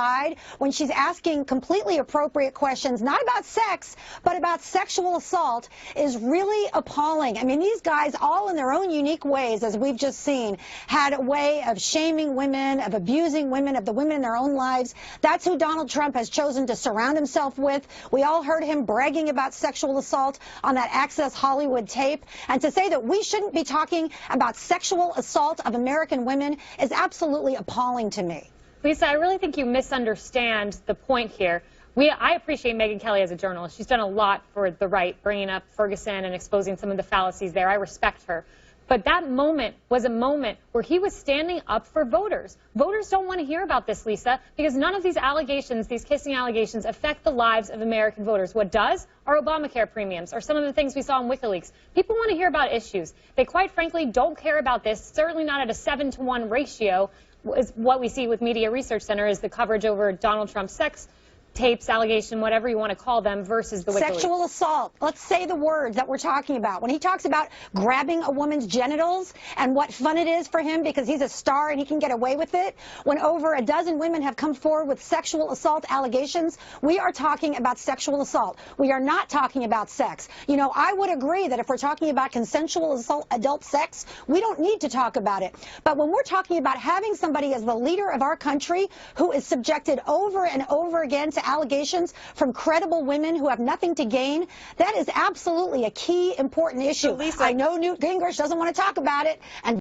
side when she's asking completely appropriate questions, not about sex, but about sexual assault, is really appalling. I mean, these guys, all in their own unique ways, as we've just seen, had a way of shaming women, of abusing women, of the women in their own lives. That's who Donald Trump has chosen to surround himself with. We all heard him bragging about sexual assault on that Access Hollywood tape. And to say that we shouldn't be talking about sexual assault of American women is absolutely appalling to me. Lisa, I really think you misunderstand the point here. I appreciate Megyn Kelly as a journalist. She's done a lot for the right, bringing up Ferguson and exposing some of the fallacies there. I respect her. But that moment was a moment where he was standing up for voters. Voters don't want to hear about this, Lisa, because none of these allegations, these kissing allegations, affect the lives of American voters. What does are Obamacare premiums, or some of the things we saw in WikiLeaks. People want to hear about issues. They quite frankly don't care about this, certainly not at a 7-to-1 ratio, is what we see with Media Research Center is the coverage over Donald Trump's sex tapes, allegation, whatever you want to call them, versus the WikiLeaks. Sexual assault. Let's say the words that we're talking about. When he talks about grabbing a woman's genitals and what fun it is for him because he's a star and he can get away with it, when over a dozen women have come forward with sexual assault allegations, we are talking about sexual assault. We are not talking about sex. You know, I would agree that if we're talking about consensual assault, adult sex, we don't need to talk about it. But when we're talking about having somebody as the leader of our country who is subjected over and over again to allegations from credible women who have nothing to gain, that is absolutely a key, important issue. So Lisa, I know Newt Gingrich doesn't want to talk about it, and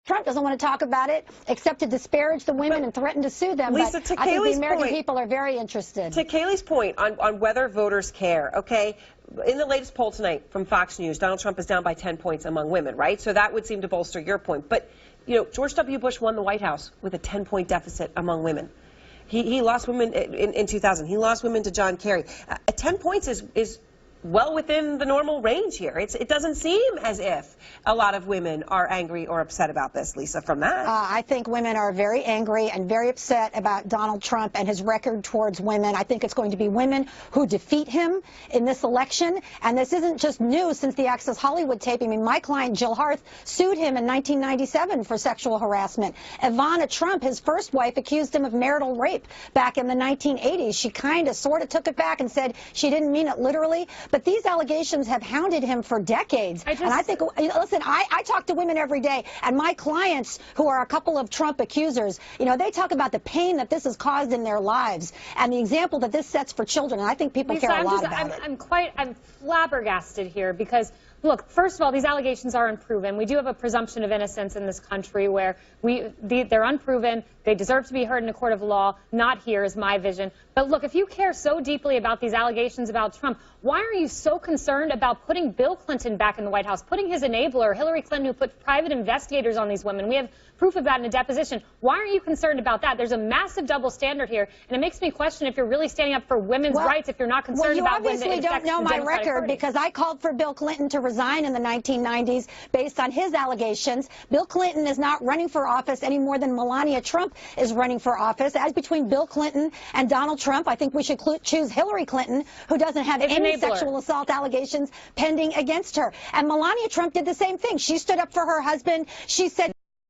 Trump doesn't want to talk about it, except to disparage the women and threaten to sue them. Lisa, but to I think the Kaylee's American point, people are very interested. To Kaylee's point on whether voters care, okay, in the latest poll tonight from Fox News, Donald Trump is down by 10 points among women, right? So that would seem to bolster your point. But, you know, George W. Bush won the White House with a 10-point deficit among women. He lost women in 2000. He lost women to John Kerry. 10 points is well within the normal range here. It doesn't seem as if a lot of women are angry or upset about this, Lisa, from that. I think women are very angry and very upset about Donald Trump and his record towards women. I think it's going to be women who defeat him in this election. And this isn't just new since the Access Hollywood tape. I mean, my client, Jill Harth, sued him in 1997 for sexual harassment. Ivana Trump, his first wife, accused him of marital rape back in the 1980s. She kind of sort of took it back and said she didn't mean it literally. But these allegations have hounded him for decades. And I think, listen, I talk to women every day, and my clients who are a couple of Trump accusers, you know, they talk about the pain that this has caused in their lives and the example that this sets for children. And I think people Lisa, care a lot about it. I'm flabbergasted here because, look, first of all, these allegations are unproven. We do have a presumption of innocence in this country where they're unproven. They deserve to be heard in a court of law. Not here is my vision. But look, if you care so deeply about these allegations about Trump, why are you so concerned about putting Bill Clinton back in the White House, putting his enabler, Hillary Clinton, who put private investigators on these women? We have proof of that in a deposition. Why are you concerned about that? There's a massive double standard here, and it makes me question if you're really standing up for women's rights if you're not concerned about women. Well, you obviously don't know my record because I called for Bill Clinton to resign in the 1990s based on his allegations. Bill Clinton is not running for office any more than Melania Trump is running for office. As between Bill Clinton and Donald Trump, I think we should choose Hillary Clinton, who doesn't have any sexual assault allegations pending against her. And Melania Trump did the same thing. She stood up for her husband. She said